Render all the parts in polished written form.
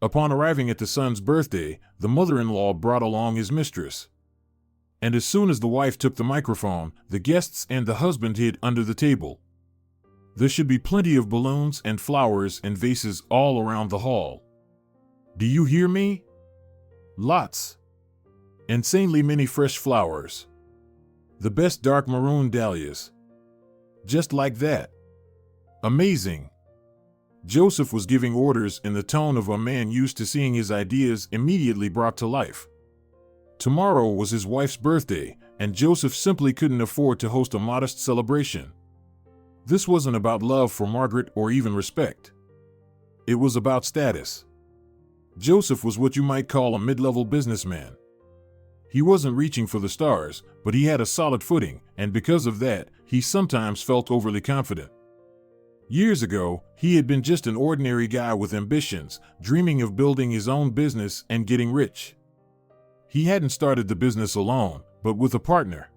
Upon arriving at the son's birthday, the mother-in-law brought along his mistress. And as soon as the wife took the microphone, the guests and the husband hid under the table. There should be plenty of balloons and flowers and vases all around the hall. Do you hear me? Lots. Insanely many fresh flowers. The best dark maroon dahlias. Just like that. Amazing. Joseph was giving orders in the tone of a man used to seeing his ideas immediately brought to life. Tomorrow was his wife's birthday, and Joseph simply couldn't afford to host a modest celebration. This wasn't about love for Margaret or even respect. It was about status. Joseph was what you might call a mid-level businessman. He wasn't reaching for the stars, but he had a solid footing, and because of that, he sometimes felt overly confident. Years ago, he had been just an ordinary guy with ambitions, dreaming of building his own business and getting rich. He hadn't started the business alone, but with a partner.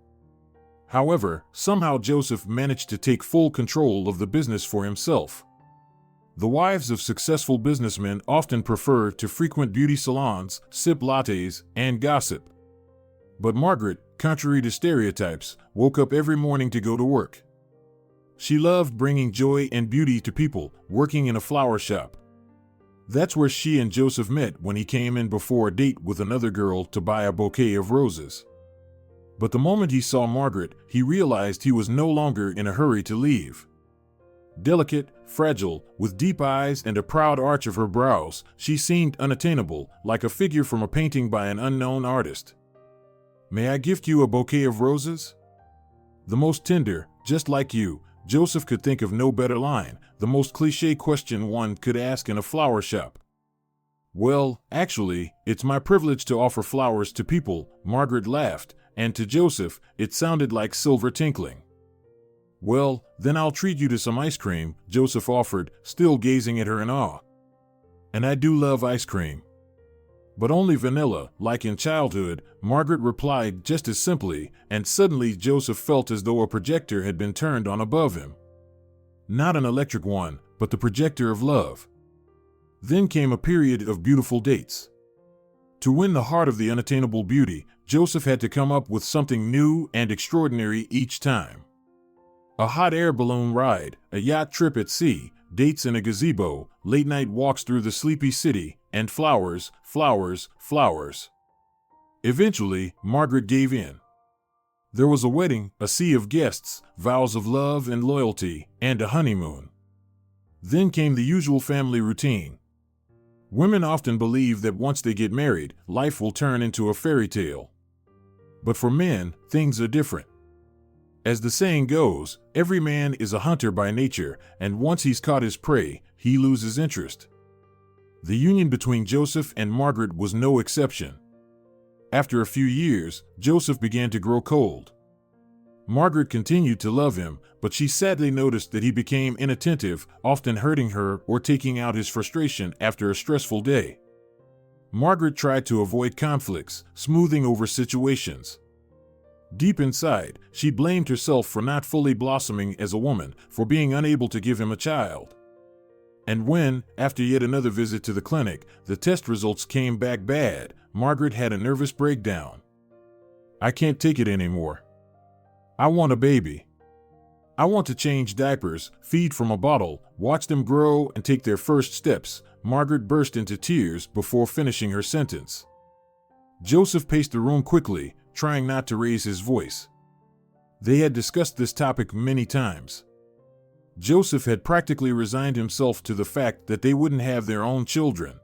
However, somehow Joseph managed to take full control of the business for himself. The wives of successful businessmen often prefer to frequent beauty salons, sip lattes, and gossip. But Margaret, contrary to stereotypes, woke up every morning to go to work. She loved bringing joy and beauty to people, working in a flower shop. That's where she and Joseph met when he came in before a date with another girl to buy a bouquet of roses. But the moment he saw Margaret, he realized he was no longer in a hurry to leave. Delicate, fragile, with deep eyes and a proud arch of her brows, she seemed unattainable, like a figure from a painting by an unknown artist. "May I gift you a bouquet of roses?" The most tender, just like you. Joseph could think of no better line, the most cliché question one could ask in a flower shop. "Well, actually, it's my privilege to offer flowers to people," Margaret laughed, and to Joseph, it sounded like silver tinkling. "Well, then I'll treat you to some ice cream," Joseph offered, still gazing at her in awe. "And I do love ice cream." "But only vanilla, like in childhood," Margaret replied just as simply, and suddenly Joseph felt as though a projector had been turned on above him. Not an electric one, but the projector of love. Then came a period of beautiful dates. To win the heart of the unattainable beauty, Joseph had to come up with something new and extraordinary each time. A hot air balloon ride, a yacht trip at sea, dates in a gazebo, late-night walks through the sleepy city, and flowers, flowers, flowers. Eventually, Margaret gave in. There was a wedding, a sea of guests, vows of love and loyalty, and a honeymoon. Then came the usual family routine. Women often believe that once they get married, life will turn into a fairy tale. But for men, things are different. As the saying goes, every man is a hunter by nature, and once he's caught his prey, he loses interest. The union between Joseph and Margaret was no exception. After a few years, Joseph began to grow cold. Margaret continued to love him, but she sadly noticed that he became inattentive, often hurting her or taking out his frustration after a stressful day. Margaret tried to avoid conflicts, smoothing over situations. Deep inside, she blamed herself for not fully blossoming as a woman, for being unable to give him a child. And when, after yet another visit to the clinic, the test results came back bad, Margaret had a nervous breakdown. "I can't take it anymore. I want a baby. I want to change diapers, feed from a bottle, watch them grow and take their first steps." Margaret burst into tears before finishing her sentence. Joseph paced the room quickly, trying not to raise his voice. They had discussed this topic many times. Joseph had practically resigned himself to the fact that they wouldn't have their own children.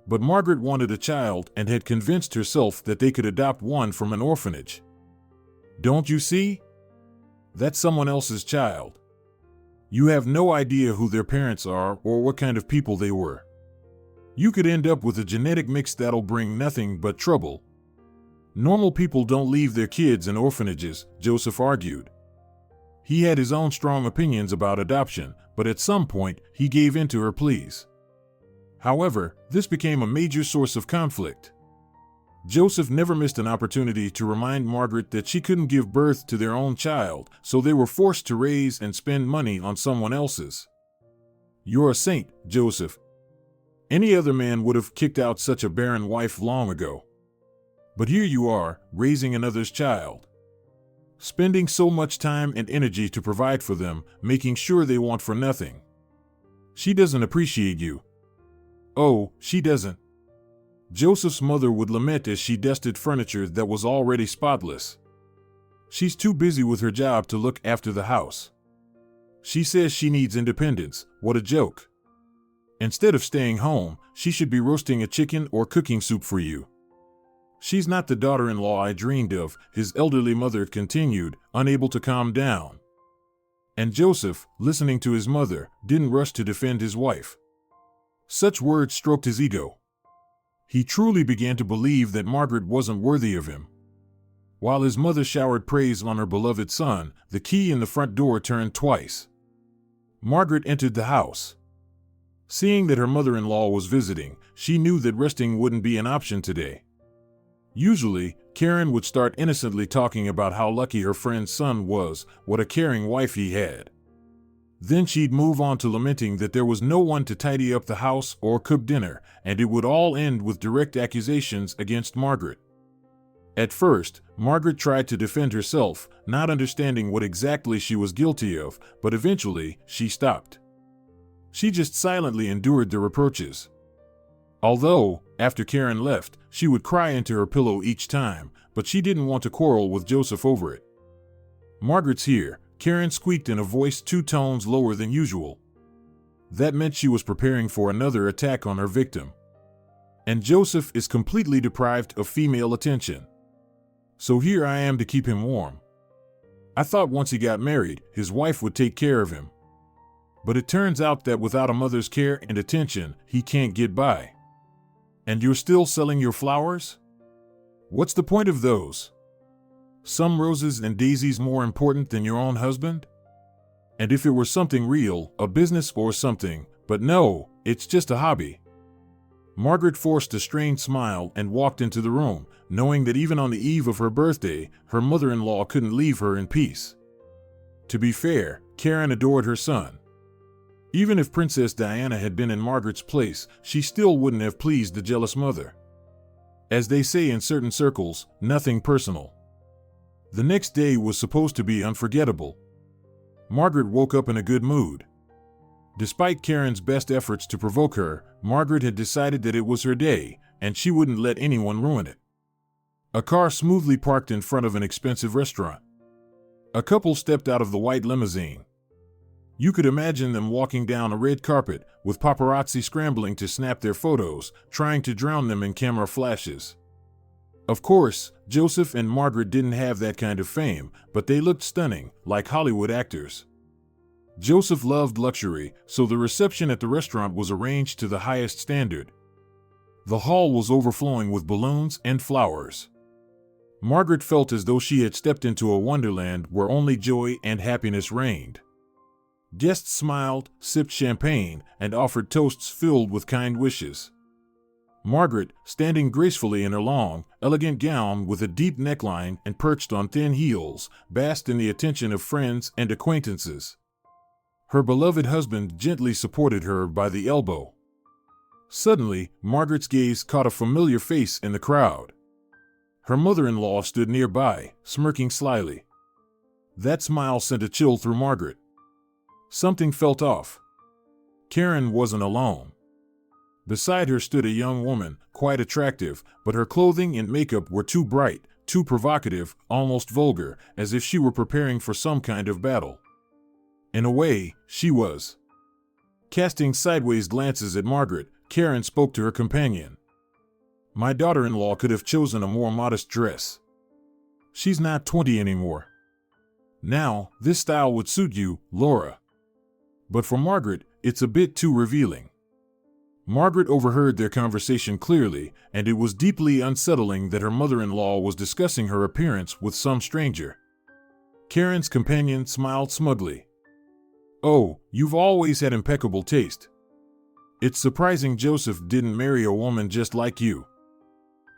But Margaret wanted a child and had convinced herself that they could adopt one from an orphanage. "Don't you see? That's someone else's child. You have no idea who their parents are or what kind of people they were. You could end up with a genetic mix that'll bring nothing but trouble. Normal people don't leave their kids in orphanages," Joseph argued. He had his own strong opinions about adoption, but at some point, he gave in to her pleas. However, this became a major source of conflict. Joseph never missed an opportunity to remind Margaret that she couldn't give birth to their own child, so they were forced to raise and spend money on someone else's. "You're a saint, Joseph. Any other man would have kicked out such a barren wife long ago. But here you are, raising another's child. Spending so much time and energy to provide for them, making sure they want for nothing. She doesn't appreciate you. Oh, she doesn't. Joseph's mother would lament as she dusted furniture that was already spotless. She's too busy with her job to look after the house. She says she needs independence. What a joke. Instead of staying home, she should be roasting a chicken or cooking soup for you. She's not the daughter-in-law I dreamed of, his elderly mother continued, unable to calm down. And Joseph, listening to his mother, didn't rush to defend his wife. Such words stroked his ego. He truly began to believe that Margaret wasn't worthy of him. While his mother showered praise on her beloved son, the key in the front door turned twice. Margaret entered the house. Seeing that her mother-in-law was visiting, she knew that resting wouldn't be an option today. Usually, Karen would start innocently talking about how lucky her friend's son was, what a caring wife he had. Then she'd move on to lamenting that there was no one to tidy up the house or cook dinner, and it would all end with direct accusations against Margaret. At first, Margaret tried to defend herself, not understanding what exactly she was guilty of, but eventually, she stopped. She just silently endured the reproaches. Although, after Karen left, she would cry into her pillow each time, but she didn't want to quarrel with Joseph over it. "Margaret's here," Karen squeaked in a voice 2 tones lower than usual. That meant she was preparing for another attack on her victim. And Joseph is completely deprived of female attention. So here I am to keep him warm. I thought once he got married, his wife would take care of him. But it turns out that without a mother's care and attention, he can't get by. And you're still selling your flowers? What's the point of those? Some roses and daisies more important than your own husband? And if it were something real, a business or something, but no, it's just a hobby. Margaret forced a strained smile and walked into the room, knowing that even on the eve of her birthday, her mother-in-law couldn't leave her in peace. To be fair, Karen adored her son. Even if Princess Diana had been in Margaret's place, she still wouldn't have pleased the jealous mother. As they say in certain circles, nothing personal. The next day was supposed to be unforgettable. Margaret woke up in a good mood. Despite Karen's best efforts to provoke her, Margaret had decided that it was her day, and she wouldn't let anyone ruin it. A car smoothly parked in front of an expensive restaurant. A couple stepped out of the white limousine. You could imagine them walking down a red carpet, with paparazzi scrambling to snap their photos, trying to drown them in camera flashes. Of course, Joseph and Margaret didn't have that kind of fame, but they looked stunning, like Hollywood actors. Joseph loved luxury, so the reception at the restaurant was arranged to the highest standard. The hall was overflowing with balloons and flowers. Margaret felt as though she had stepped into a wonderland where only joy and happiness reigned. Guests smiled, sipped champagne, and offered toasts filled with kind wishes. Margaret, standing gracefully in her long, elegant gown with a deep neckline and perched on thin heels, basked in the attention of friends and acquaintances. Her beloved husband gently supported her by the elbow. Suddenly, Margaret's gaze caught a familiar face in the crowd. Her mother-in-law stood nearby, smirking slyly. That smile sent a chill through Margaret. Something felt off. Karen wasn't alone. Beside her stood a young woman, quite attractive, but her clothing and makeup were too bright, too provocative, almost vulgar, as if she were preparing for some kind of battle. In a way, she was. Casting sideways glances at Margaret, Karen spoke to her companion. "My daughter-in-law could have chosen a more modest dress. She's not 20 anymore. Now, this style would suit you, Laura. But for Margaret, it's a bit too revealing." Margaret overheard their conversation clearly, and it was deeply unsettling that her mother-in-law was discussing her appearance with some stranger. Karen's companion smiled smugly. "Oh, you've always had impeccable taste. It's surprising Joseph didn't marry a woman just like you.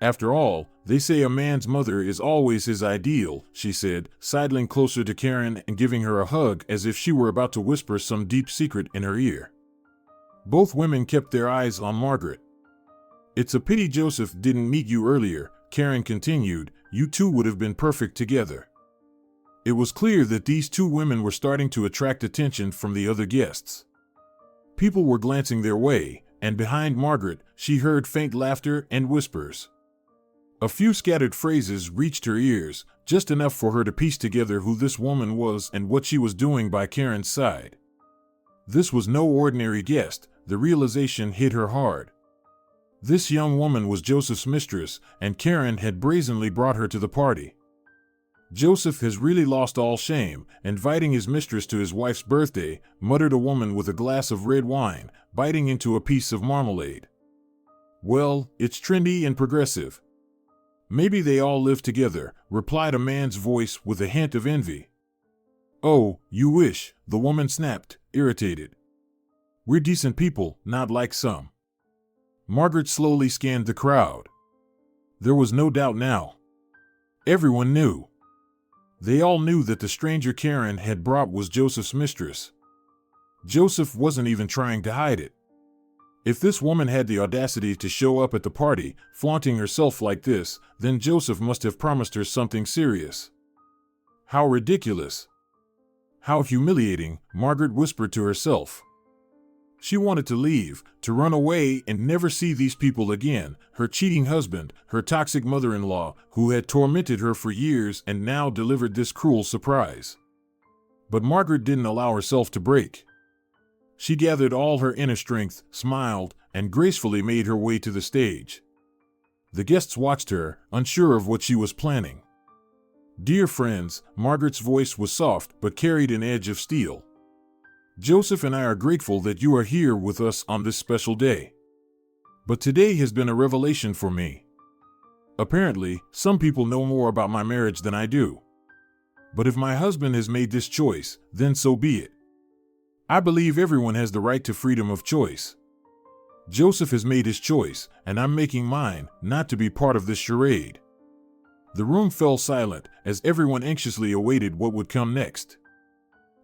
After all, they say a man's mother is always his ideal," she said, sidling closer to Karen and giving her a hug as if she were about to whisper some deep secret in her ear. Both women kept their eyes on Margaret. "It's a pity Joseph didn't meet you earlier," Karen continued. "You two would have been perfect together." It was clear that these two women were starting to attract attention from the other guests. People were glancing their way, and behind Margaret, she heard faint laughter and whispers. A few scattered phrases reached her ears, just enough for her to piece together who this woman was and what she was doing by Karen's side. This was no ordinary guest. The realization hit her hard. This young woman was Joseph's mistress, and Karen had brazenly brought her to the party. "Joseph has really lost all shame, inviting his mistress to his wife's birthday," muttered a woman with a glass of red wine, biting into a piece of marmalade. "Well, it's trendy and progressive. Maybe they all live together," replied a man's voice with a hint of envy. "Oh, you wish," the woman snapped, irritated. "We're decent people, not like some." Margaret slowly scanned the crowd. There was no doubt now. Everyone knew. They all knew that the stranger Karen had brought was Joseph's mistress. Joseph wasn't even trying to hide it. If this woman had the audacity to show up at the party, flaunting herself like this, then Joseph must have promised her something serious. How ridiculous. How humiliating, Margaret whispered to herself. She wanted to leave, to run away and never see these people again, her cheating husband, her toxic mother-in-law, who had tormented her for years and now delivered this cruel surprise. But Margaret didn't allow herself to break. She gathered all her inner strength, smiled, and gracefully made her way to the stage. The guests watched her, unsure of what she was planning. "Dear friends," Margaret's voice was soft but carried an edge of steel. "Joseph and I are grateful that you are here with us on this special day. But today has been a revelation for me. Apparently, some people know more about my marriage than I do. But if my husband has made this choice, then so be it. I believe everyone has the right to freedom of choice. Joseph has made his choice, and I'm making mine, not to be part of this charade." The room fell silent as everyone anxiously awaited what would come next.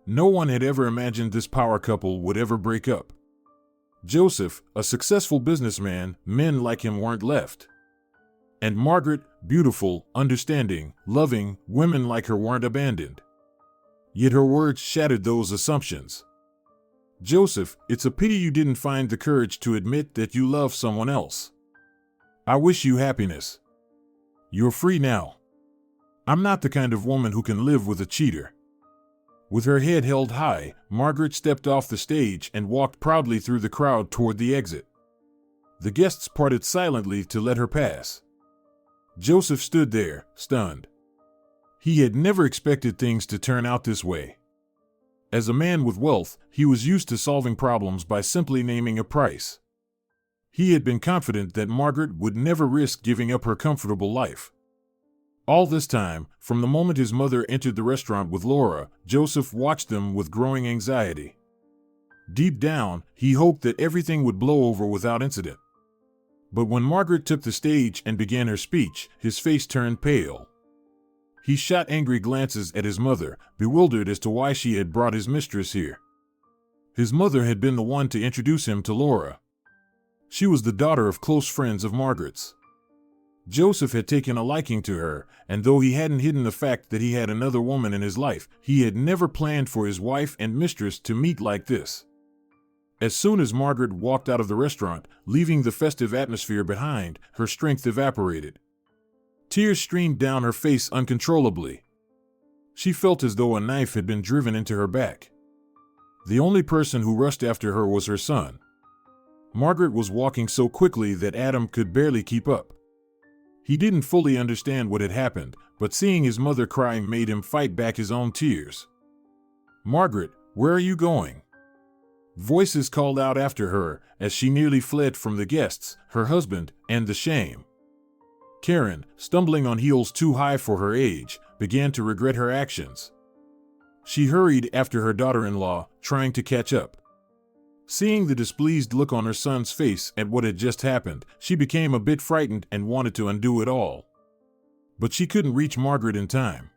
No one had ever imagined this power couple would ever break up. Joseph, a successful businessman, men like him weren't left. And Margaret, beautiful, understanding, loving, women like her weren't abandoned. Yet her words shattered those assumptions. "Joseph, it's a pity you didn't find the courage to admit that you love someone else. I wish you happiness. You're free now. I'm not the kind of woman who can live with a cheater." With her head held high, Margaret stepped off the stage and walked proudly through the crowd toward the exit. The guests parted silently to let her pass. Joseph stood there, stunned. He had never expected things to turn out this way. As a man with wealth, he was used to solving problems by simply naming a price. He had been confident that Margaret would never risk giving up her comfortable life. All this time, from the moment his mother entered the restaurant with Laura, Joseph watched them with growing anxiety. Deep down, he hoped that everything would blow over without incident. But when Margaret took the stage and began her speech, his face turned pale. He shot angry glances at his mother, bewildered as to why she had brought his mistress here. His mother had been the one to introduce him to Laura. She was the daughter of close friends of Margaret's. Joseph had taken a liking to her, and though he hadn't hidden the fact that he had another woman in his life, he had never planned for his wife and mistress to meet like this. As soon as Margaret walked out of the restaurant, leaving the festive atmosphere behind, her strength evaporated. Tears streamed down her face uncontrollably. She felt as though a knife had been driven into her back. The only person who rushed after her was her son. Margaret was walking so quickly that Adam could barely keep up. He didn't fully understand what had happened, but seeing his mother crying made him fight back his own tears. "Margaret, where are you going?" Voices called out after her as she nearly fled from the guests, her husband, and the shame. Karen, stumbling on heels too high for her age, began to regret her actions. She hurried after her daughter-in-law, trying to catch up. Seeing the displeased look on her son's face at what had just happened, she became a bit frightened and wanted to undo it all. But she couldn't reach Margaret in time.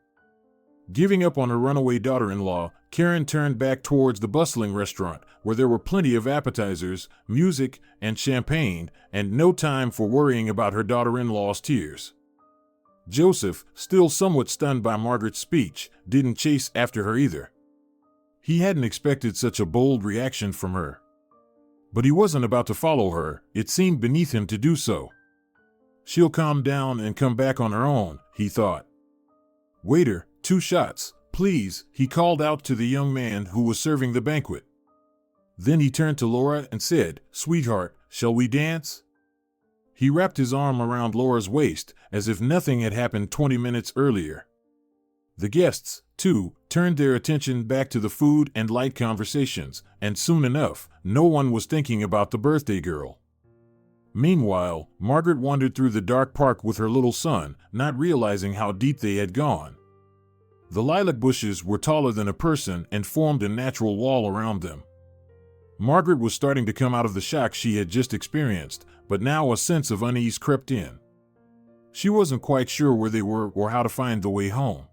Giving up on her runaway daughter-in-law, Karen turned back towards the bustling restaurant, where there were plenty of appetizers, music, and champagne, and no time for worrying about her daughter-in-law's tears. Joseph, still somewhat stunned by Margaret's speech, didn't chase after her either. He hadn't expected such a bold reaction from her. But he wasn't about to follow her. It seemed beneath him to do so. She'll calm down and come back on her own, he thought. "Waiter, 2 shots, please," he called out to the young man who was serving the banquet. Then he turned to Laura and said, "Sweetheart, shall we dance?" He wrapped his arm around Laura's waist, as if nothing had happened 20 minutes earlier. The guests, too, turned their attention back to the food and light conversations, and soon enough, no one was thinking about the birthday girl. Meanwhile, Margaret wandered through the dark park with her little son, not realizing how deep they had gone. The lilac bushes were taller than a person and formed a natural wall around them. Margaret was starting to come out of the shock she had just experienced, but now a sense of unease crept in. She wasn't quite sure where they were or how to find the way home.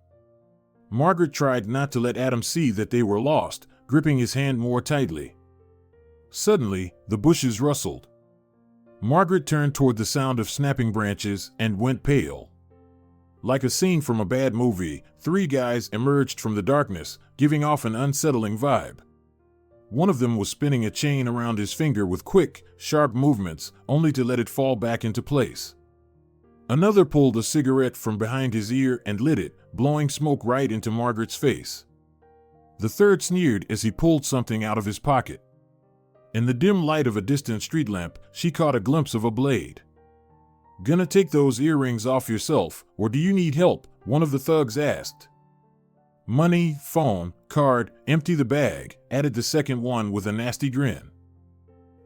Margaret tried not to let Adam see that they were lost, gripping his hand more tightly. Suddenly, the bushes rustled. Margaret turned toward the sound of snapping branches and went pale. Like a scene from a bad movie, 3 guys emerged from the darkness, giving off an unsettling vibe. One of them was spinning a chain around his finger with quick, sharp movements, only to let it fall back into place. Another pulled a cigarette from behind his ear and lit it, blowing smoke right into Margaret's face. The third sneered as he pulled something out of his pocket. In the dim light of a distant street lamp, she caught a glimpse of a blade. "Gonna take those earrings off yourself, or do you need help?" one of the thugs asked. "Money, phone, card, empty the bag," added the second one with a nasty grin.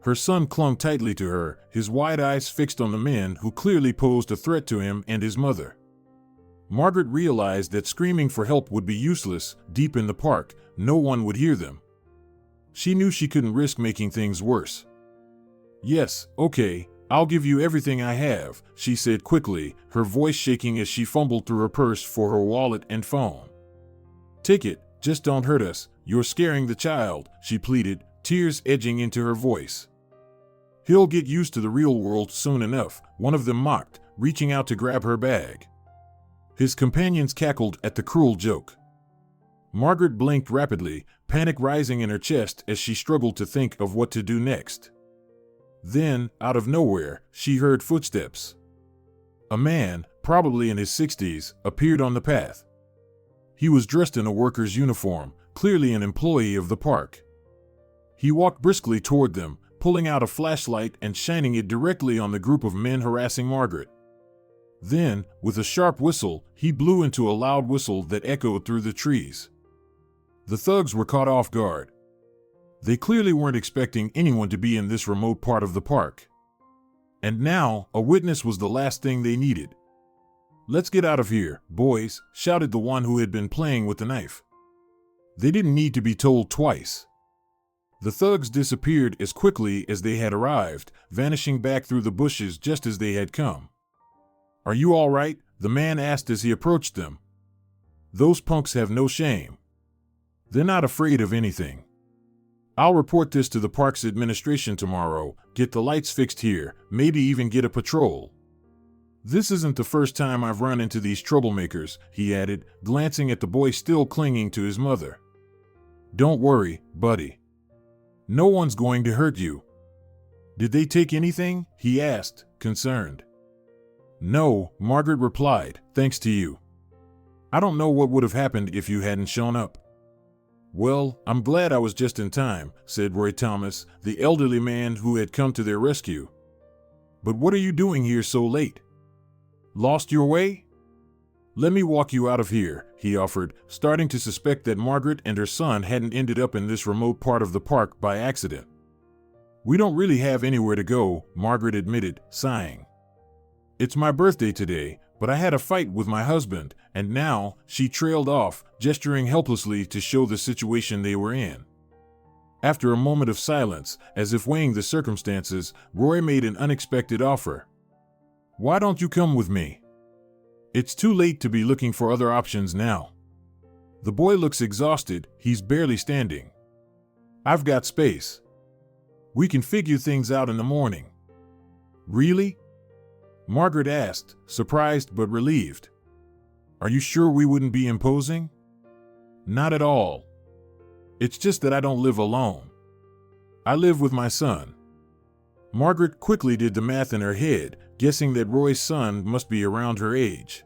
Her son clung tightly to her, his wide eyes fixed on the men who clearly posed a threat to him and his mother. Margaret realized that screaming for help would be useless. Deep in the park, no one would hear them. She knew she couldn't risk making things worse. "Yes, okay, I'll give you everything I have," she said quickly, her voice shaking as she fumbled through her purse for her wallet and phone. "Take it, just don't hurt us, you're scaring the child," she pleaded, tears edging into her voice. "He'll get used to the real world soon enough," one of them mocked, reaching out to grab her bag. His companions cackled at the cruel joke. Margaret blinked rapidly, panic rising in her chest as she struggled to think of what to do next. Then, out of nowhere, she heard footsteps. A man, probably in his 60s, appeared on the path. He was dressed in a worker's uniform, clearly an employee of the park. He walked briskly toward them, pulling out a flashlight and shining it directly on the group of men harassing Margaret. Then, with a sharp whistle, he blew into a loud whistle that echoed through the trees. The thugs were caught off guard. They clearly weren't expecting anyone to be in this remote part of the park. And now, a witness was the last thing they needed. "Let's get out of here, boys," shouted the one who had been playing with the knife. They didn't need to be told twice. The thugs disappeared as quickly as they had arrived, vanishing back through the bushes just as they had come. "Are you all right?" the man asked as he approached them. "Those punks have no shame. They're not afraid of anything. I'll report this to the park's administration tomorrow, get the lights fixed here, maybe even get a patrol. This isn't the first time I've run into these troublemakers," he added, glancing at the boy still clinging to his mother. "Don't worry, buddy. No one's going to hurt you." "Did they take anything?" he asked, concerned. "No," Margaret replied, "thanks to you. I don't know what would have happened if you hadn't shown up." "Well, I'm glad I was just in time," said Roy Thomas, the elderly man who had come to their rescue. "But what are you doing here so late? Lost your way?" "Let me walk you out of here," he offered, starting to suspect that Margaret and her son hadn't ended up in this remote part of the park by accident. "We don't really have anywhere to go," Margaret admitted, sighing. "It's my birthday today, but I had a fight with my husband, and now," she trailed off, gesturing helplessly to show the situation they were in. After a moment of silence, as if weighing the circumstances, Roy made an unexpected offer. "Why don't you come with me? It's too late to be looking for other options now." The boy looks exhausted, he's barely standing. I've got space. We can figure things out in the morning. Really? Margaret asked, surprised but relieved. Are you sure we wouldn't be imposing? Not at all. It's just that I don't live alone. I live with my son. Margaret quickly did the math in her head, guessing that Roy's son must be around her age.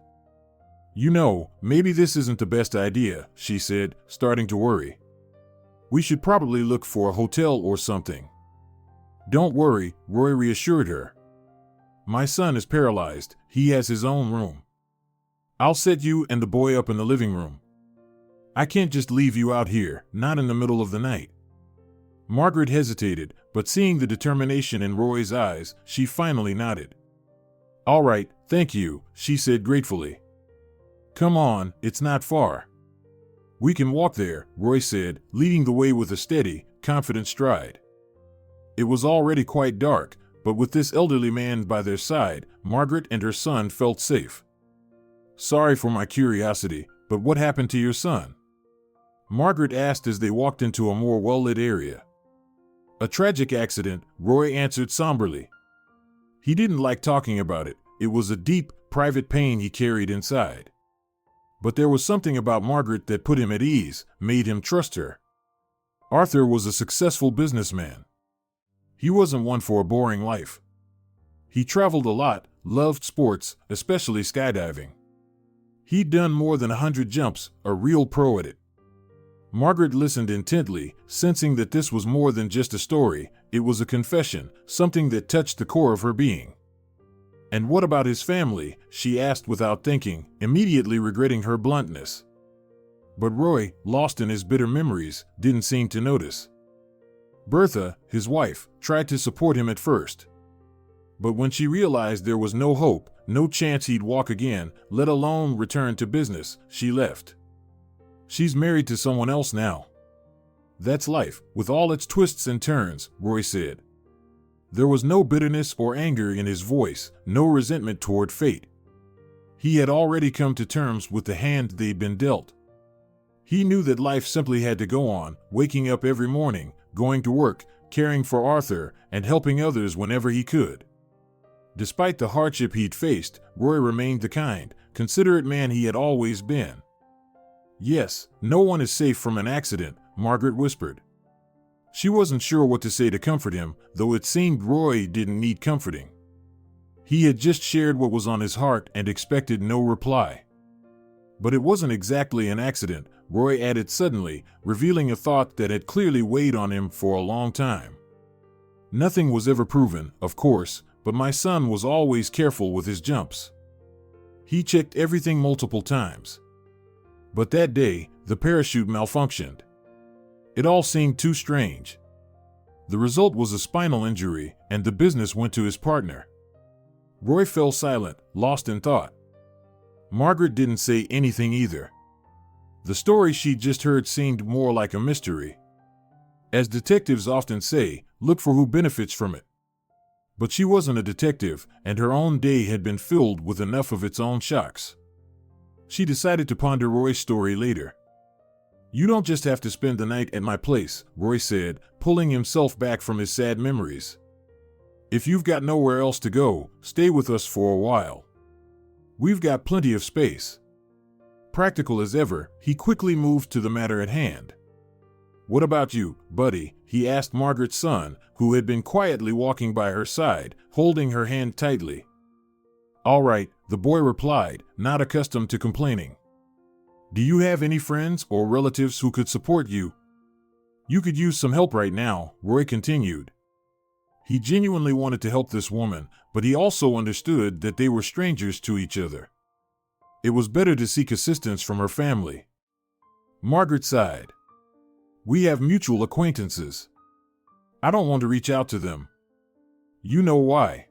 You know, maybe this isn't the best idea, she said, starting to worry. We should probably look for a hotel or something. Don't worry, Roy reassured her. My son is paralyzed, he has his own room. I'll set you and the boy up in the living room. I can't just leave you out here, not in the middle of the night. Margaret hesitated, but seeing the determination in Roy's eyes, she finally nodded. All right, thank you, she said gratefully. Come on, it's not far. We can walk there, Roy said, leading the way with a steady, confident stride. It was already quite dark, but with this elderly man by their side, Margaret and her son felt safe. Sorry for my curiosity, but what happened to your son? Margaret asked as they walked into a more well-lit area. A tragic accident, Roy answered somberly. He didn't like talking about it. It was a deep, private pain he carried inside. But there was something about Margaret that put him at ease, made him trust her. Arthur was a successful businessman. He wasn't one for a boring life. He traveled a lot, loved sports, especially skydiving. He'd done more than 100 jumps, a real pro at it. Margaret listened intently, sensing that this was more than just a story, it was a confession, something that touched the core of her being. And what about his family? She asked without thinking, immediately regretting her bluntness. But Roy, lost in his bitter memories, didn't seem to notice. Bertha, his wife, tried to support him at first. But when she realized there was no hope, no chance he'd walk again, let alone return to business, she left. She's married to someone else now. That's life, with all its twists and turns, Roy said. There was no bitterness or anger in his voice, no resentment toward fate. He had already come to terms with the hand they'd been dealt. He knew that life simply had to go on, waking up every morning, going to work, caring for Arthur, and helping others whenever he could. Despite the hardship he'd faced, Roy remained the kind, considerate man he had always been. Yes, no one is safe from an accident, Margaret whispered. She wasn't sure what to say to comfort him, though it seemed Roy didn't need comforting. He had just shared what was on his heart and expected no reply. But it wasn't exactly an accident, Roy added suddenly, revealing a thought that had clearly weighed on him for a long time. Nothing was ever proven, of course, but my son was always careful with his jumps. He checked everything multiple times. But that day, the parachute malfunctioned. It all seemed too strange. The result was a spinal injury, and the business went to his partner. Roy fell silent, lost in thought. Margaret didn't say anything either. The story she'd just heard seemed more like a mystery. As detectives often say, look for who benefits from it. But she wasn't a detective, and her own day had been filled with enough of its own shocks. She decided to ponder Roy's story later. You don't just have to spend the night at my place, Roy said, pulling himself back from his sad memories. If you've got nowhere else to go, stay with us for a while. We've got plenty of space. Practical as ever, he quickly moved to the matter at hand. What about you, buddy? He asked Margaret's son, who had been quietly walking by her side, holding her hand tightly. All right, the boy replied, not accustomed to complaining. Do you have any friends or relatives who could support you? You could use some help right now, Roy continued. He genuinely wanted to help this woman, but he also understood that they were strangers to each other. It was better to seek assistance from her family. Margaret sighed. We have mutual acquaintances. I don't want to reach out to them. You know why.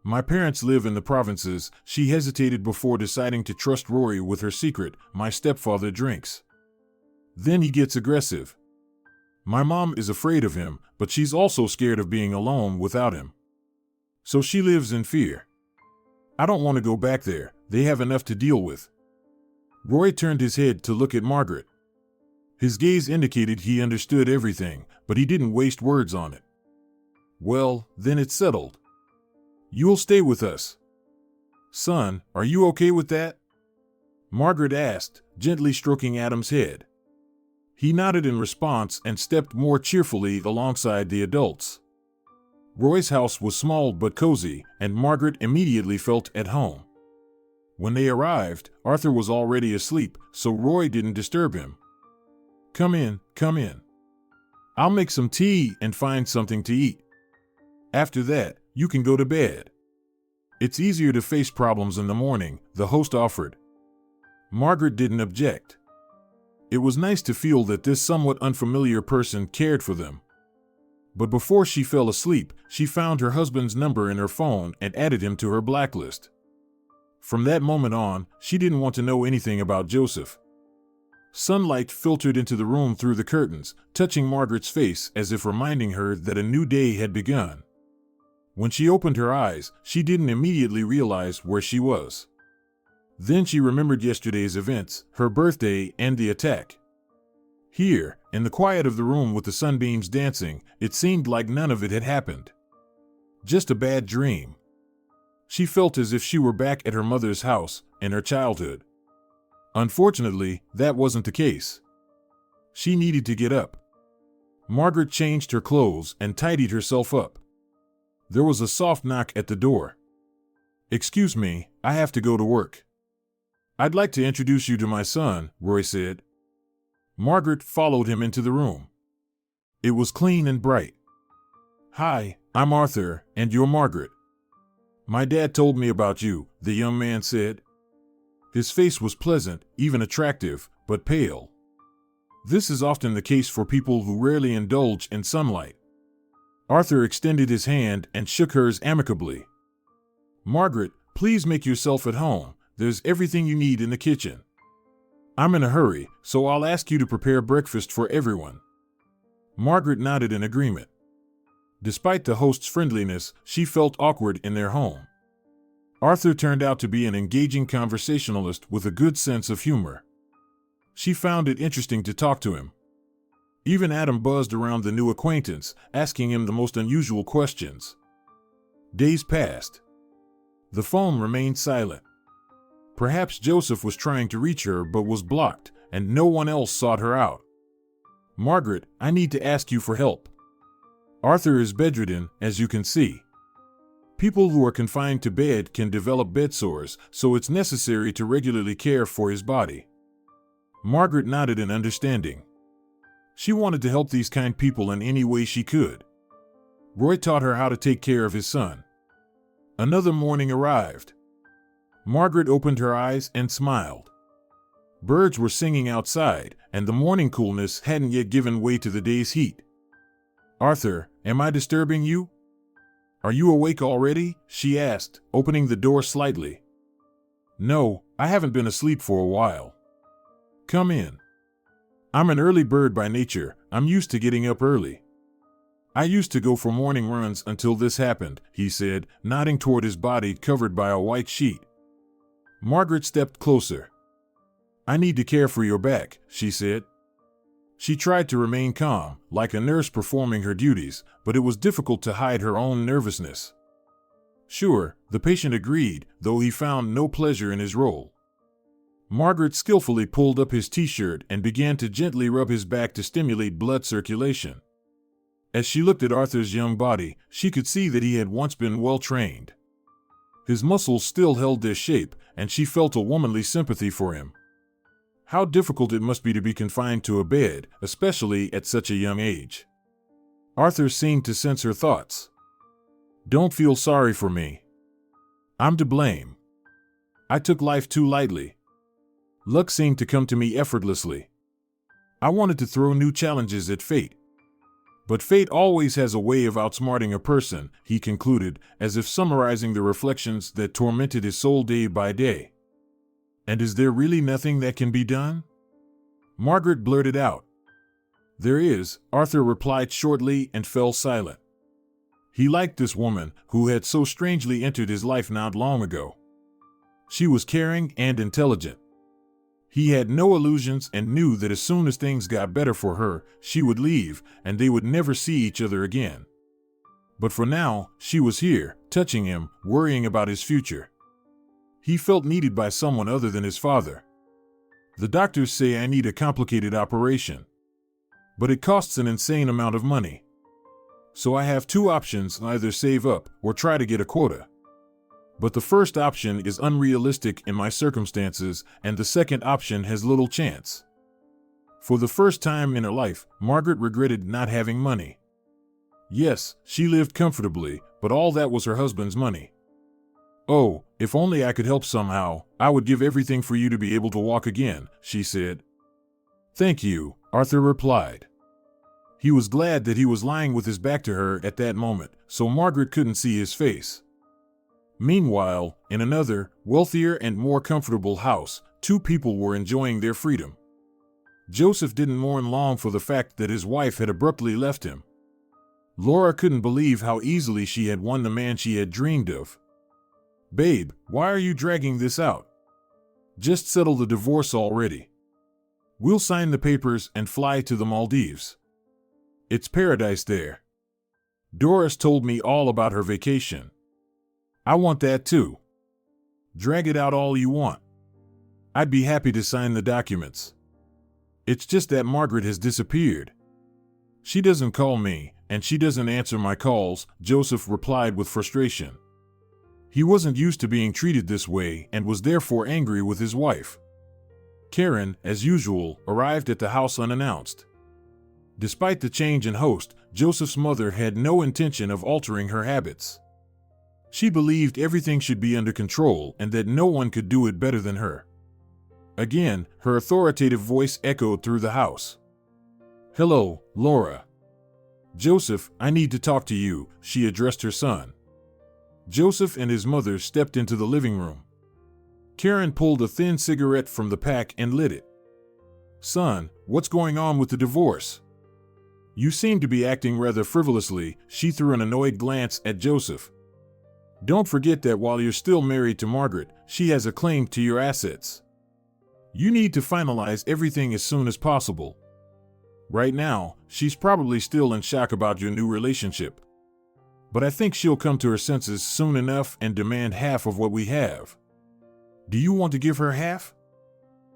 My parents live in the provinces. She hesitated before deciding to trust Rory with her secret. My stepfather drinks. Then he gets aggressive. My mom is afraid of him, but she's also scared of being alone without him. So she lives in fear. I don't want to go back there. They have enough to deal with. Roy turned his head to look at Margaret. His gaze indicated he understood everything, but he didn't waste words on it. Well, then it's settled. You'll stay with us. Son, are you okay with that? Margaret asked, gently stroking Adam's head. He nodded in response and stepped more cheerfully alongside the adults. Roy's house was small but cozy, and Margaret immediately felt at home. When they arrived, Arthur was already asleep, so Roy didn't disturb him. Come in, come in. I'll make some tea and find something to eat. After that, you can go to bed. It's easier to face problems in the morning, the host offered. Margaret didn't object. It was nice to feel that this somewhat unfamiliar person cared for them. But before she fell asleep, she found her husband's number in her phone and added him to her blacklist. From that moment on, she didn't want to know anything about Joseph. Sunlight filtered into the room through the curtains, touching Margaret's face as if reminding her that a new day had begun. When she opened her eyes, she didn't immediately realize where she was. Then she remembered yesterday's events, her birthday, and the attack. Here, in the quiet of the room with the sunbeams dancing, it seemed like none of it had happened. Just a bad dream. She felt as if she were back at her mother's house, in her childhood. Unfortunately, that wasn't the case. She needed to get up. Margaret changed her clothes and tidied herself up. There was a soft knock at the door. Excuse me, I have to go to work. I'd like to introduce you to my son, Roy said. Margaret followed him into the room. It was clean and bright. Hi, I'm Arthur, and you're Margaret. My dad told me about you, the young man said. His face was pleasant, even attractive, but pale. This is often the case for people who rarely indulge in sunlight. Arthur extended his hand and shook hers amicably. Margaret, please make yourself at home. There's everything you need in the kitchen. I'm in a hurry, so I'll ask you to prepare breakfast for everyone. Margaret nodded in agreement. Despite the host's friendliness, she felt awkward in their home. Arthur turned out to be an engaging conversationalist with a good sense of humor. She found it interesting to talk to him. Even Adam buzzed around the new acquaintance, asking him the most unusual questions. Days passed. The phone remained silent. Perhaps Joseph was trying to reach her but was blocked, and no one else sought her out. Margaret, I need to ask you for help. Arthur is bedridden, as you can see. People who are confined to bed can develop bed sores, so it's necessary to regularly care for his body. Margaret nodded in understanding. She wanted to help these kind people in any way she could. Roy taught her how to take care of his son. Another morning arrived. Margaret opened her eyes and smiled. Birds were singing outside, and the morning coolness hadn't yet given way to the day's heat. Arthur, am I disturbing you? Are you awake already? She asked, opening the door slightly. No, I haven't been asleep for a while. Come in. I'm an early bird by nature. I'm used to getting up early. I used to go for morning runs until this happened, he said, nodding toward his body covered by a white sheet. Margaret stepped closer. I need to care for your back, she said. She tried to remain calm, like a nurse performing her duties, but it was difficult to hide her own nervousness. Sure, the patient agreed, though he found no pleasure in his role. Margaret skillfully pulled up his t-shirt and began to gently rub his back to stimulate blood circulation. As she looked at Arthur's young body, she could see that he had once been well trained. His muscles still held their shape, and she felt a womanly sympathy for him. How difficult it must be to be confined to a bed, especially at such a young age. Arthur seemed to sense her thoughts. Don't feel sorry for me. I'm to blame. I took life too lightly. Luck seemed to come to me effortlessly. I wanted to throw new challenges at fate. But fate always has a way of outsmarting a person, he concluded, as if summarizing the reflections that tormented his soul day by day. And is there really nothing that can be done? Margaret blurted out. There is, Arthur replied shortly and fell silent. He liked this woman, who had so strangely entered his life not long ago. She was caring and intelligent. He had no illusions and knew that as soon as things got better for her, she would leave and they would never see each other again. But for now, she was here, touching him, worrying about his future. He felt needed by someone other than his father. The doctors say I need a complicated operation. But it costs an insane amount of money. So I have two options: either save up or try to get a quota. But the first option is unrealistic in my circumstances, and the second option has little chance. For the first time in her life, Margaret regretted not having money. Yes, she lived comfortably, but all that was her husband's money. "Oh, if only I could help somehow, I would give everything for you to be able to walk again," she said. "Thank you," Arthur replied. He was glad that he was lying with his back to her at that moment, so Margaret couldn't see his face. Meanwhile, in another, wealthier and more comfortable house, two people were enjoying their freedom. Joseph didn't mourn long for the fact that his wife had abruptly left him. Laura couldn't believe how easily she had won the man she had dreamed of. "Babe, why are you dragging this out? Just settle the divorce already. We'll sign the papers and fly to the Maldives. It's paradise there. Doris told me all about her vacation. I want that too. Drag it out all you want. I'd be happy to sign the documents. It's just that Margaret has disappeared. She doesn't call me, and she doesn't answer my calls," Joseph replied with frustration. He wasn't used to being treated this way and was therefore angry with his wife. Karen, as usual, arrived at the house unannounced. Despite the change in host, Joseph's mother had no intention of altering her habits. She believed everything should be under control and that no one could do it better than her. Again, her authoritative voice echoed through the house. "Hello, Laura." "Joseph, I need to talk to you," she addressed her son. Joseph and his mother stepped into the living room. Karen pulled a thin cigarette from the pack and lit it. "Son, what's going on with the divorce? You seem to be acting rather frivolously," she threw an annoyed glance at Joseph. "Don't forget that while you're still married to Margaret, she has a claim to your assets. You need to finalize everything as soon as possible. Right now, she's probably still in shock about your new relationship. But I think she'll come to her senses soon enough and demand half of what we have. Do you want to give her half?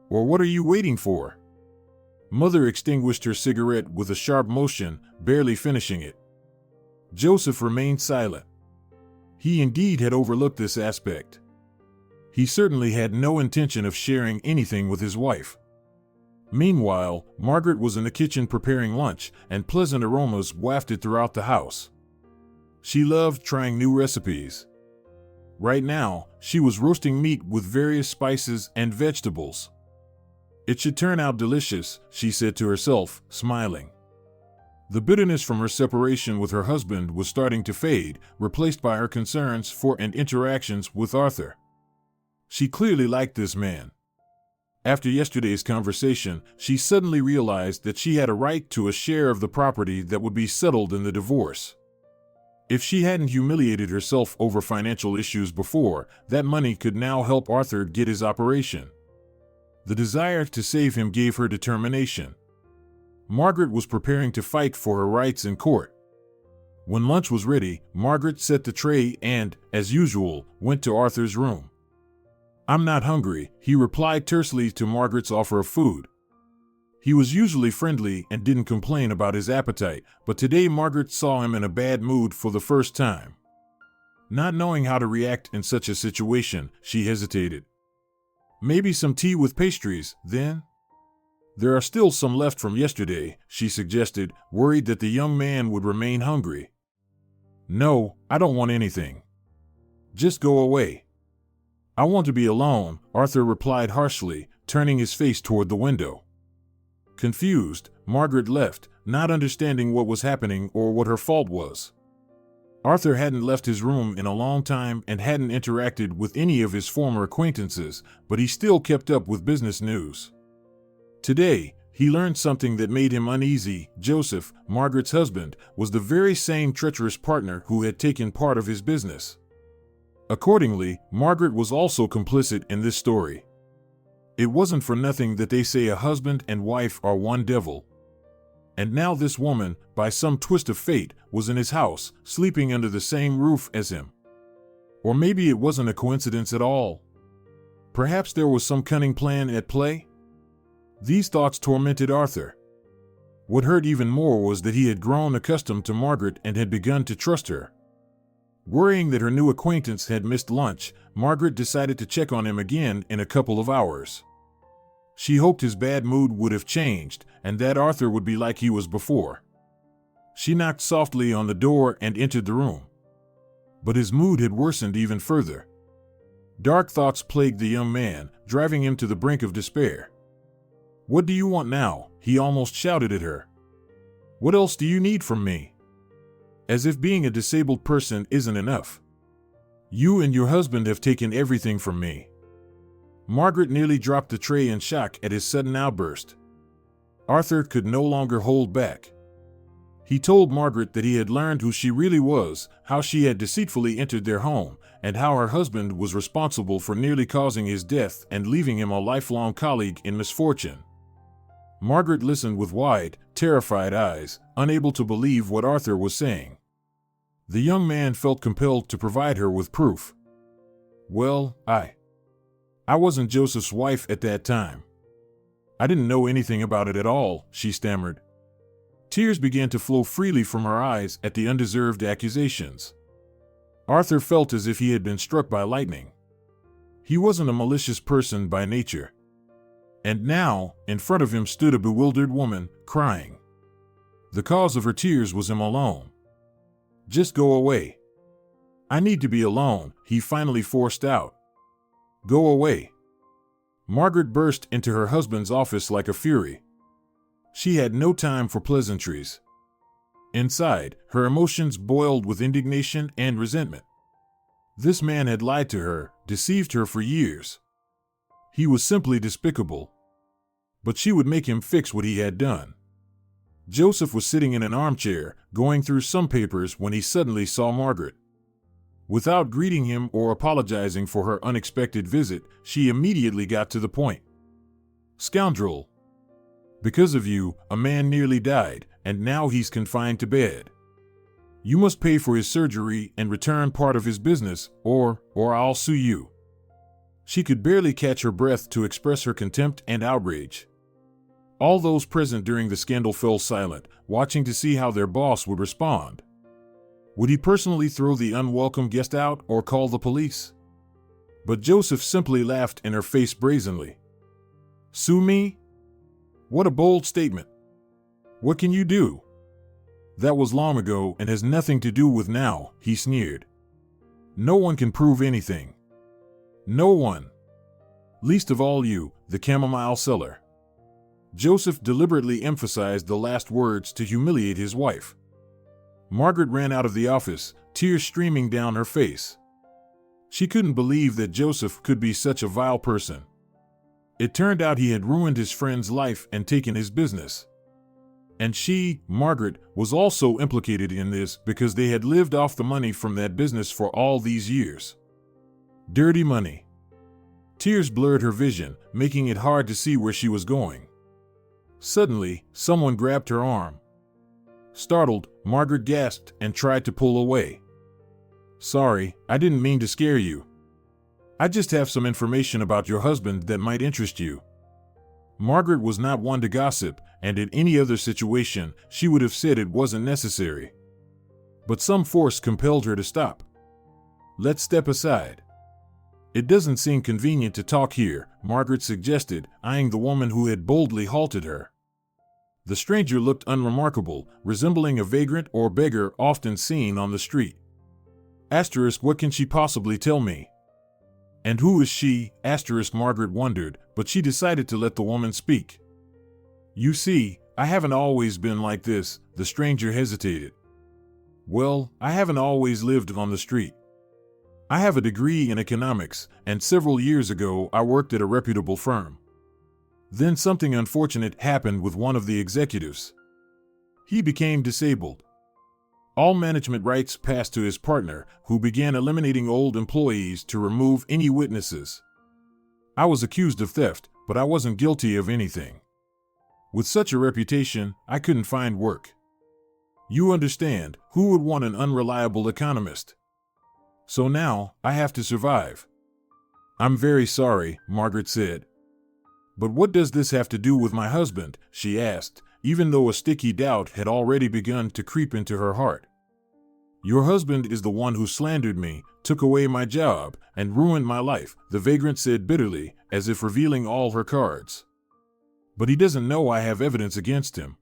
Or what are you waiting for?" Mother extinguished her cigarette with a sharp motion, barely finishing it. Joseph remained silent. He indeed had overlooked this aspect. He certainly had no intention of sharing anything with his wife. Meanwhile, Margaret was in the kitchen preparing lunch, and pleasant aromas wafted throughout the house. She loved trying new recipes. Right now, she was roasting meat with various spices and vegetables. "It should turn out delicious," she said to herself, smiling. The bitterness from her separation with her husband was starting to fade, replaced by her concerns for and interactions with Arthur. She clearly liked this man. After yesterday's conversation, she suddenly realized that she had a right to a share of the property that would be settled in the divorce. If she hadn't humiliated herself over financial issues before, that money could now help Arthur get his operation. The desire to save him gave her determination. Margaret was preparing to fight for her rights in court. When lunch was ready, Margaret set the tray and, as usual, went to Arthur's room. "I'm not hungry," he replied tersely to Margaret's offer of food. He was usually friendly and didn't complain about his appetite, but today Margaret saw him in a bad mood for the first time. Not knowing how to react in such a situation, she hesitated. "Maybe some tea with pastries, then?" "There are still some left from yesterday," she suggested, worried that the young man would remain hungry. "No, I don't want anything. Just go away." "I want to be alone," Arthur replied harshly, turning his face toward the window. Confused, Margaret left, not understanding what was happening or what her fault was. Arthur hadn't left his room in a long time and hadn't interacted with any of his former acquaintances, but he still kept up with business news. Today, he learned something that made him uneasy. Joseph, Margaret's husband, was the very same treacherous partner who had taken part of his business. Accordingly, Margaret was also complicit in this story. It wasn't for nothing that they say a husband and wife are one devil. And now this woman, by some twist of fate, was in his house, sleeping under the same roof as him. Or maybe it wasn't a coincidence at all. Perhaps there was some cunning plan at play? These thoughts tormented Arthur. What hurt even more was that he had grown accustomed to Margaret and had begun to trust her. Worrying that her new acquaintance had missed lunch, Margaret decided to check on him again in a couple of hours. She hoped his bad mood would have changed and that Arthur would be like he was before. She knocked softly on the door and entered the room. But his mood had worsened even further. Dark thoughts plagued the young man, driving him to the brink of despair. "What do you want now?" he almost shouted at her. "What else do you need from me? As if being a disabled person isn't enough. You and your husband have taken everything from me." Margaret nearly dropped the tray in shock at his sudden outburst. Arthur could no longer hold back. He told Margaret that he had learned who she really was, how she had deceitfully entered their home, and how her husband was responsible for nearly causing his death and leaving him a lifelong colleague in misfortune. Margaret listened with wide, terrified eyes, unable to believe what Arthur was saying. The young man felt compelled to provide her with proof. "Well, I wasn't Joseph's wife at that time. I didn't know anything about it at all," she stammered. Tears began to flow freely from her eyes at the undeserved accusations. Arthur felt as if he had been struck by lightning. He wasn't a malicious person by nature. And now, in front of him stood a bewildered woman, crying. The cause of her tears was him alone. "Just go away. I need to be alone," he finally forced out. "Go away." Margaret burst into her husband's office like a fury. She had no time for pleasantries. Inside, her emotions boiled with indignation and resentment. This man had lied to her, deceived her for years. He was simply despicable. But she would make him fix what he had done. Joseph was sitting in an armchair, going through some papers when he suddenly saw Margaret. Without greeting him or apologizing for her unexpected visit, she immediately got to the point. "Scoundrel! Because of you, a man nearly died, and now he's confined to bed. You must pay for his surgery and return part of his business, or I'll sue you." She could barely catch her breath to express her contempt and outrage. All those present during the scandal fell silent, watching to see how their boss would respond. Would he personally throw the unwelcome guest out or call the police? But Joseph simply laughed in her face brazenly. "Sue me? What a bold statement. What can you do? That was long ago and has nothing to do with now," he sneered. "No one can prove anything. No one. Least of all you, the chamomile seller." Joseph deliberately emphasized the last words to humiliate his wife. Margaret ran out of the office, tears streaming down her face. She couldn't believe that Joseph could be such a vile person. It turned out he had ruined his friend's life and taken his business. And she, Margaret, was also implicated in this because they had lived off the money from that business for all these years. Dirty money. Tears blurred her vision, making it hard to see where she was going. Suddenly, someone grabbed her arm. Startled, Margaret gasped and tried to pull away. "Sorry, I didn't mean to scare you. I just have some information about your husband that might interest you." Margaret was not one to gossip, and in any other situation, she would have said it wasn't necessary. But some force compelled her to stop. "Let's step aside." "It doesn't seem convenient to talk here," Margaret suggested, eyeing the woman who had boldly halted her. The stranger looked unremarkable, resembling a vagrant or beggar often seen on the street. What can she possibly tell me? And who is she? Margaret wondered, but she decided to let the woman speak. "You see, I haven't always been like this," the stranger hesitated. "Well, I haven't always lived on the street. I have a degree in economics, and several years ago I worked at a reputable firm. Then something unfortunate happened with one of the executives. He became disabled. All management rights passed to his partner, who began eliminating old employees to remove any witnesses. I was accused of theft, but I wasn't guilty of anything. With such a reputation, I couldn't find work. You understand, who would want an unreliable economist? So now, I have to survive. I'm very sorry, Margaret said. But what does this have to do with my husband? She asked, even though a sticky doubt had already begun to creep into her heart. Your husband is the one who slandered me, took away my job, and ruined my life, the vagrant said bitterly, as if revealing all her cards. But he doesn't know I have evidence against him.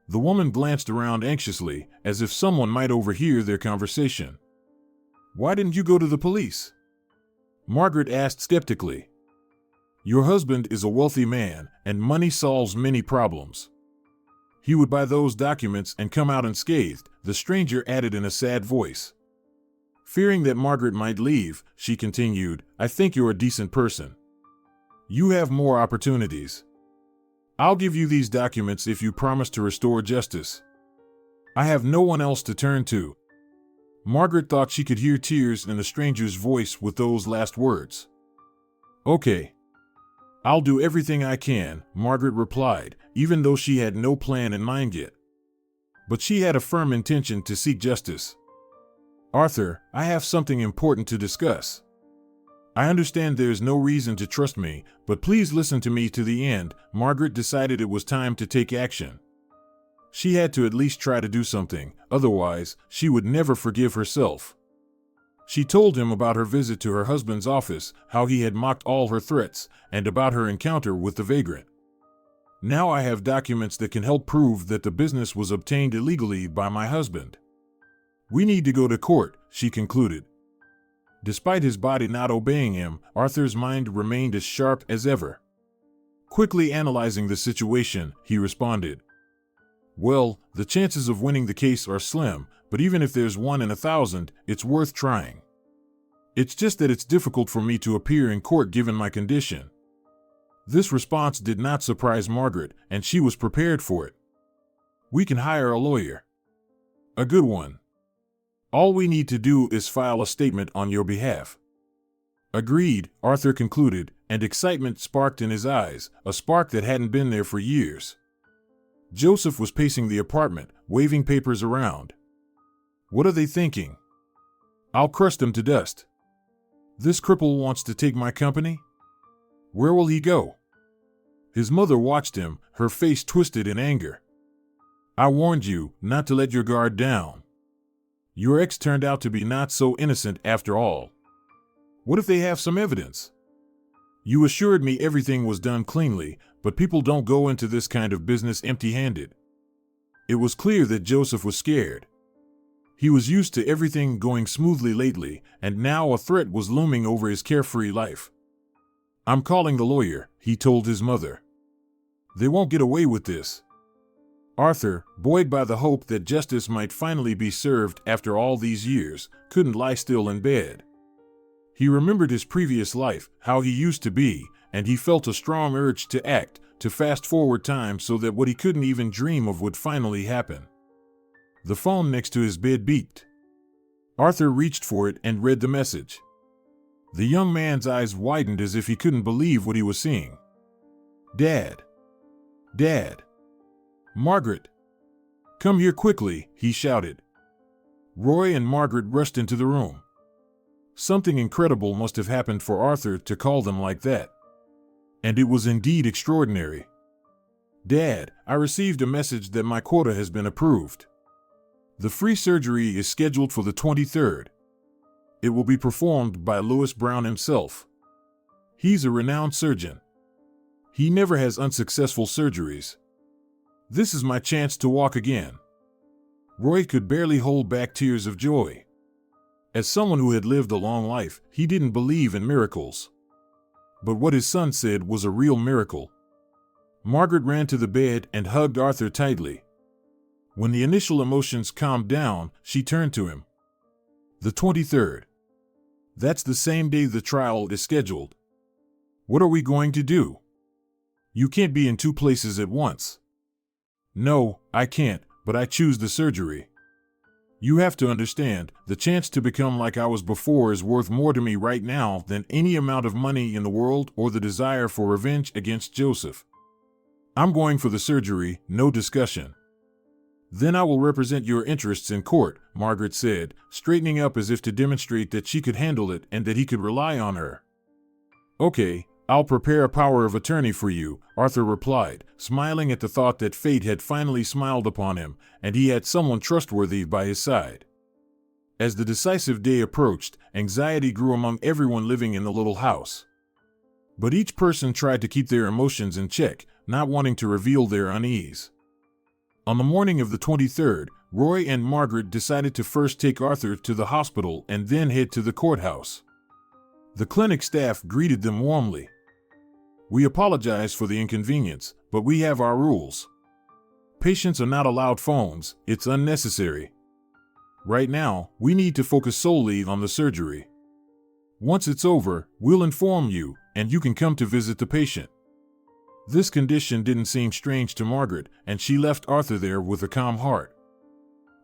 The woman glanced around anxiously, as if someone might overhear their conversation. Why didn't you go to the police? Margaret asked skeptically. Your husband is a wealthy man, and money solves many problems. He would buy those documents and come out unscathed, the stranger added in a sad voice. Fearing that Margaret might leave, she continued, I think you're a decent person. You have more opportunities. I'll give you these documents if you promise to restore justice. I have no one else to turn to. Margaret thought she could hear tears in the stranger's voice with those last words. Okay. I'll do everything I can, Margaret replied, even though she had no plan in mind yet. But she had a firm intention to seek justice. Arthur, I have something important to discuss. I understand there is no reason to trust me, but please listen to me to the end. Margaret decided it was time to take action. She had to at least try to do something, otherwise, she would never forgive herself. She told him about her visit to her husband's office, how he had mocked all her threats, and about her encounter with the vagrant. Now I have documents that can help prove that the business was obtained illegally by my husband. We need to go to court, she concluded. Despite his body not obeying him, Arthur's mind remained as sharp as ever. Quickly analyzing the situation, he responded. Well, the chances of winning the case are slim, but even if there's 1 in 1,000, it's worth trying. It's just that it's difficult for me to appear in court given my condition. This response did not surprise Margaret, and she was prepared for it. We can hire a lawyer. A good one. All we need to do is file a statement on your behalf. Agreed, Arthur concluded, and excitement sparked in his eyes, a spark that hadn't been there for years. Joseph was pacing the apartment, waving papers around. What are they thinking? I'll crush them to dust. This cripple wants to take my company? Where will he go? His mother watched him, her face twisted in anger. I warned you not to let your guard down. Your ex turned out to be not so innocent after all. What if they have some evidence? You assured me everything was done cleanly, but people don't go into this kind of business empty-handed. It was clear that Joseph was scared. He was used to everything going smoothly lately, and now a threat was looming over his carefree life. I'm calling the lawyer, he told his mother. They won't get away with this. Arthur, buoyed by the hope that justice might finally be served after all these years, couldn't lie still in bed. He remembered his previous life, how he used to be, and he felt a strong urge to act, to fast forward time so that what he couldn't even dream of would finally happen. The phone next to his bed beeped. Arthur reached for it and read the message. The young man's eyes widened as if he couldn't believe what he was seeing. Dad. Dad. Margaret. Come here quickly, he shouted. Roy and Margaret rushed into the room. Something incredible must have happened for Arthur to call them like that. And it was indeed extraordinary. Dad, I received a message that my quota has been approved. The free surgery is scheduled for the 23rd. It will be performed by Lewis Brown himself. He's a renowned surgeon. He never has unsuccessful surgeries. This is my chance to walk again. Roy could barely hold back tears of joy. As someone who had lived a long life, he didn't believe in miracles. But what his son said was a real miracle. Margaret ran to the bed and hugged Arthur tightly. When the initial emotions calmed down, she turned to him. The 23rd. That's the same day the trial is scheduled. What are we going to do? You can't be in two places at once. No, I can't, but I choose the surgery. You have to understand, the chance to become like I was before is worth more to me right now than any amount of money in the world or the desire for revenge against Joseph. I'm going for the surgery, no discussion. Then I will represent your interests in court, Margaret said, straightening up as if to demonstrate that she could handle it and that he could rely on her. Okay, I'll prepare a power of attorney for you, Arthur replied, smiling at the thought that fate had finally smiled upon him, and he had someone trustworthy by his side. As the decisive day approached, anxiety grew among everyone living in the little house. But each person tried to keep their emotions in check, not wanting to reveal their unease. On the morning of the 23rd, Roy and Margaret decided to first take Arthur to the hospital and then head to the courthouse. The clinic staff greeted them warmly. We apologize for the inconvenience, but we have our rules. Patients are not allowed phones, it's unnecessary. Right now, we need to focus solely on the surgery. Once it's over, we'll inform you, and you can come to visit the patient. This condition didn't seem strange to Margaret, and she left Arthur there with a calm heart.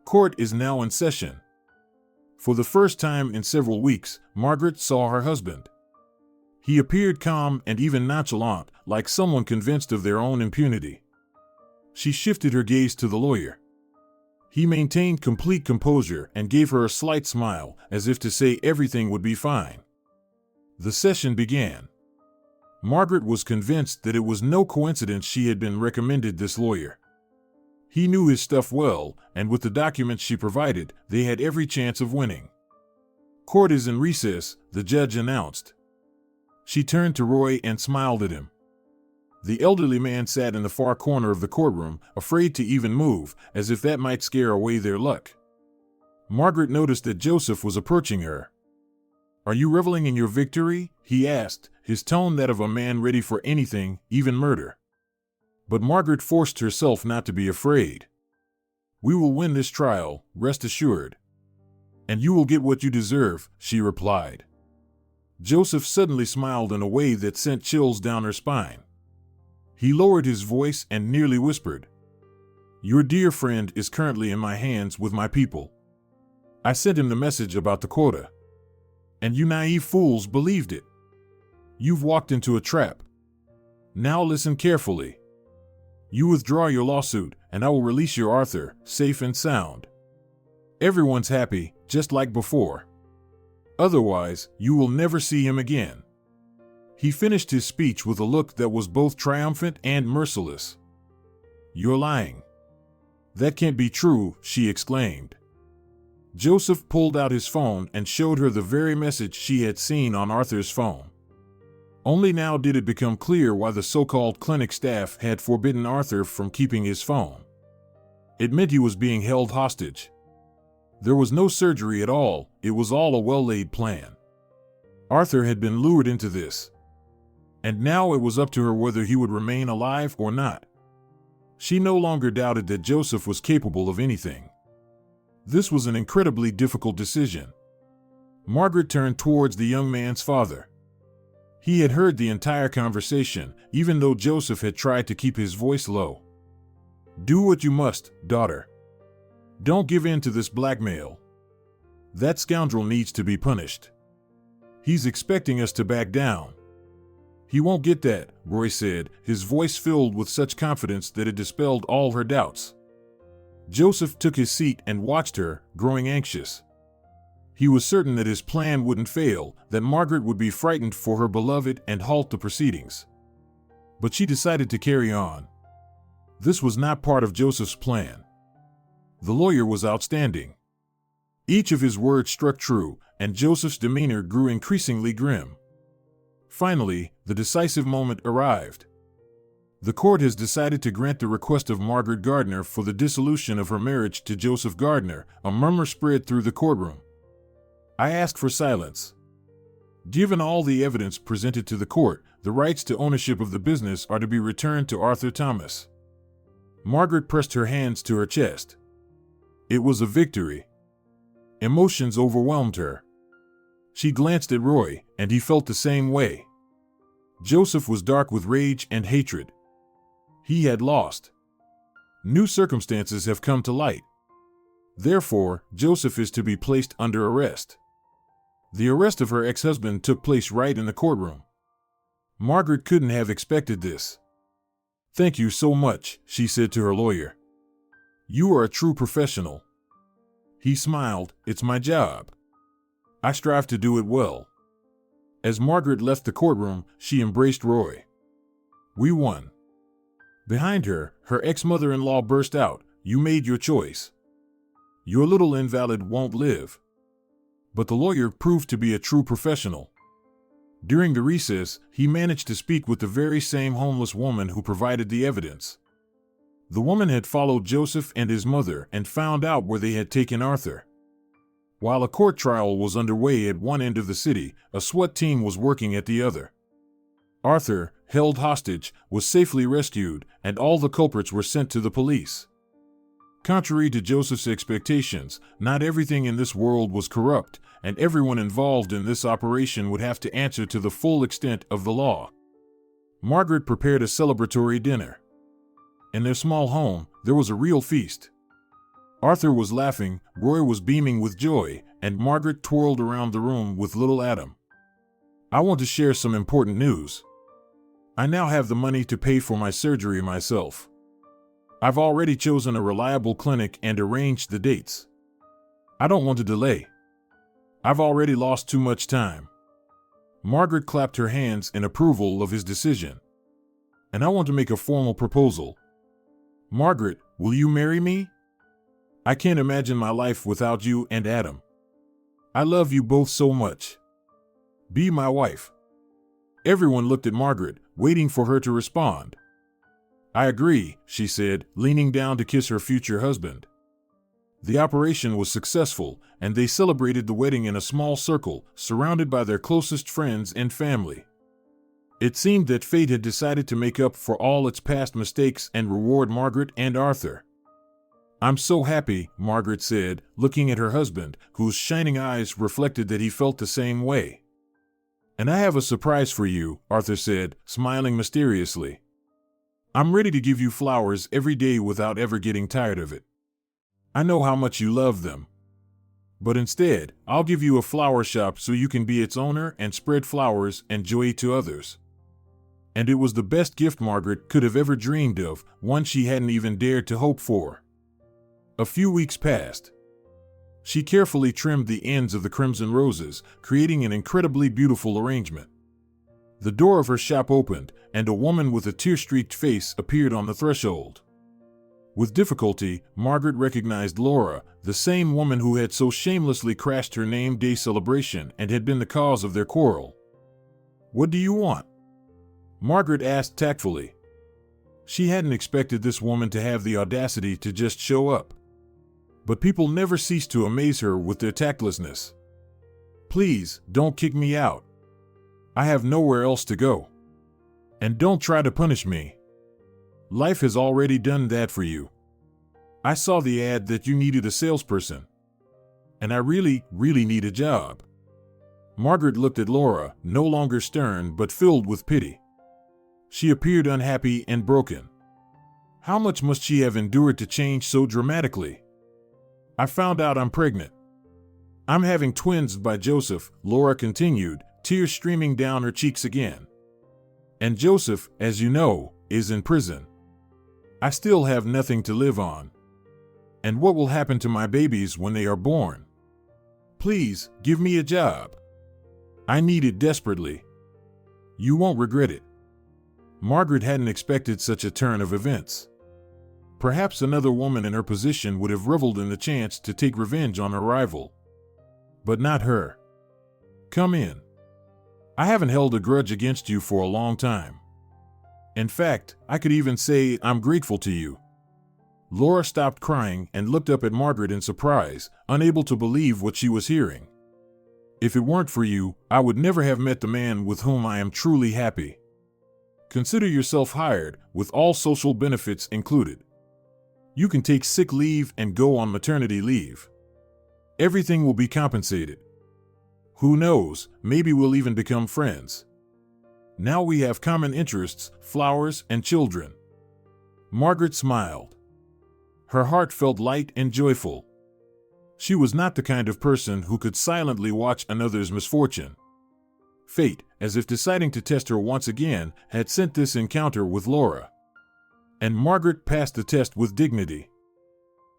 Court is now in session. For the first time in several weeks, Margaret saw her husband. He appeared calm and even nonchalant, like someone convinced of their own impunity. She shifted her gaze to the lawyer. He maintained complete composure and gave her a slight smile, as if to say everything would be fine. The session began. Margaret was convinced that it was no coincidence she had been recommended this lawyer. He knew his stuff well, and with the documents she provided, they had every chance of winning. Court is in recess, the judge announced. She turned to Roy and smiled at him. The elderly man sat in the far corner of the courtroom, afraid to even move, as if that might scare away their luck. Margaret noticed that Joseph was approaching her. "Are you reveling in your victory?" he asked, his tone that of a man ready for anything, even murder. But Margaret forced herself not to be afraid. "We will win this trial, rest assured. And you will get what you deserve," she replied. Joseph suddenly smiled in a way that sent chills down her spine. He lowered his voice and nearly whispered, "Your dear friend is currently in my hands with my people. I sent him the message about the quota. And you naive fools believed it. You've walked into a trap. Now listen carefully. You withdraw your lawsuit, and I will release your Arthur, safe and sound. Everyone's happy, just like before. Otherwise, you will never see him again." He finished his speech with a look that was both triumphant and merciless. "You're lying. That can't be true," she exclaimed. Joseph pulled out his phone and showed her the very message she had seen on Arthur's phone. Only now did it become clear why the so-called clinic staff had forbidden Arthur from keeping his phone. It meant he was being held hostage. There was no surgery at all, it was all a well-laid plan. Arthur had been lured into this. And now it was up to her whether he would remain alive or not. She no longer doubted that Joseph was capable of anything. This was an incredibly difficult decision. Margaret turned towards the young man's father. He had heard the entire conversation, even though Joseph had tried to keep his voice low. "Do what you must, daughter. Don't give in to this blackmail. That scoundrel needs to be punished. He's expecting us to back down." "He won't get that," Roy said, his voice filled with such confidence that it dispelled all her doubts. Joseph took his seat and watched her, growing anxious. He was certain that his plan wouldn't fail, that Margaret would be frightened for her beloved and halt the proceedings. But she decided to carry on. This was not part of Joseph's plan. The lawyer was outstanding. Each of his words struck true, and Joseph's demeanor grew increasingly grim. Finally, the decisive moment arrived. The court has decided to grant the request of Margaret Gardner for the dissolution of her marriage to Joseph Gardner. A murmur spread through the courtroom. I ask for silence. Given all the evidence presented to the court, the rights to ownership of the business are to be returned to Arthur Thomas. Margaret pressed her hands to her chest. It was a victory. Emotions overwhelmed her. She glanced at Roy, and he felt the same way. Joseph was dark with rage and hatred. He had lost. New circumstances have come to light. Therefore, Joseph is to be placed under arrest. The arrest of her ex-husband took place right in the courtroom. Margaret couldn't have expected this. "Thank you so much," she said to her lawyer. "You are a true professional." He smiled. "It's my job. I strive to do it well." As Margaret left the courtroom, she embraced Roy. "We won." Behind her, her ex-mother-in-law burst out, "You made your choice. Your little invalid won't live." But the lawyer proved to be a true professional. During the recess, he managed to speak with the very same homeless woman who provided the evidence. The woman had followed Joseph and his mother and found out where they had taken Arthur. While a court trial was underway at one end of the city, a SWAT team was working at the other. Arthur, held hostage, was safely rescued, and all the culprits were sent to the police. Contrary to Joseph's expectations, not everything in this world was corrupt, and everyone involved in this operation would have to answer to the full extent of the law. Margaret prepared a celebratory dinner. In their small home, there was a real feast. Arthur was laughing, Roy was beaming with joy, and Margaret twirled around the room with little Adam. "I want to share some important news. I now have the money to pay for my surgery myself. I've already chosen a reliable clinic and arranged the dates. I don't want to delay. I've already lost too much time." Margaret clapped her hands in approval of his decision. "And I want to make a formal proposal. Margaret, will you marry me? I can't imagine my life without you and Adam. I love you both so much. Be my wife." Everyone looked at Margaret, waiting for her to respond. "I agree," she said, leaning down to kiss her future husband. The operation was successful, and they celebrated the wedding in a small circle, surrounded by their closest friends and family. It seemed that fate had decided to make up for all its past mistakes and reward Margaret and Arthur. "I'm so happy," Margaret said, looking at her husband, whose shining eyes reflected that he felt the same way. "And I have a surprise for you," Arthur said, smiling mysteriously. "I'm ready to give you flowers every day without ever getting tired of it. I know how much you love them. But instead, I'll give you a flower shop so you can be its owner and spread flowers and joy to others." And it was the best gift Margaret could have ever dreamed of, one she hadn't even dared to hope for. A few weeks passed. She carefully trimmed the ends of the crimson roses, creating an incredibly beautiful arrangement. The door of her shop opened, and a woman with a tear-streaked face appeared on the threshold. With difficulty, Margaret recognized Laura, the same woman who had so shamelessly crashed her name day celebration and had been the cause of their quarrel. "What do you want?" Margaret asked tactfully. She hadn't expected this woman to have the audacity to just show up. But people never ceased to amaze her with their tactlessness. "Please, don't kick me out. I have nowhere else to go. And don't try to punish me. Life has already done that for you. I saw the ad that you needed a salesperson. And I really need a job." Margaret looked at Laura, no longer stern but filled with pity. She appeared unhappy and broken. How much must she have endured to change so dramatically? "I found out I'm pregnant. I'm having twins by Joseph," Laura continued, tears streaming down her cheeks again. "And Joseph, as you know, is in prison. I still have nothing to live on. And what will happen to my babies when they are born? Please, give me a job. I need it desperately. You won't regret it." Margaret hadn't expected such a turn of events. Perhaps another woman in her position would have reveled in the chance to take revenge on her rival. But not her. "Come in. I haven't held a grudge against you for a long time. In fact, I could even say I'm grateful to you." Laura stopped crying and looked up at Margaret in surprise, unable to believe what she was hearing. "If it weren't for you, I would never have met the man with whom I am truly happy. Consider yourself hired, with all social benefits included. You can take sick leave and go on maternity leave. Everything will be compensated. Who knows, maybe we'll even become friends. Now we have common interests, flowers, and children." Margaret smiled. Her heart felt light and joyful. She was not the kind of person who could silently watch another's misfortune. Fate, as if deciding to test her once again, had sent this encounter with Laura. And Margaret passed the test with dignity.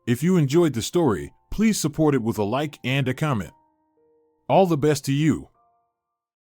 If you enjoyed the story, please support it with a like and a comment. All the best to you.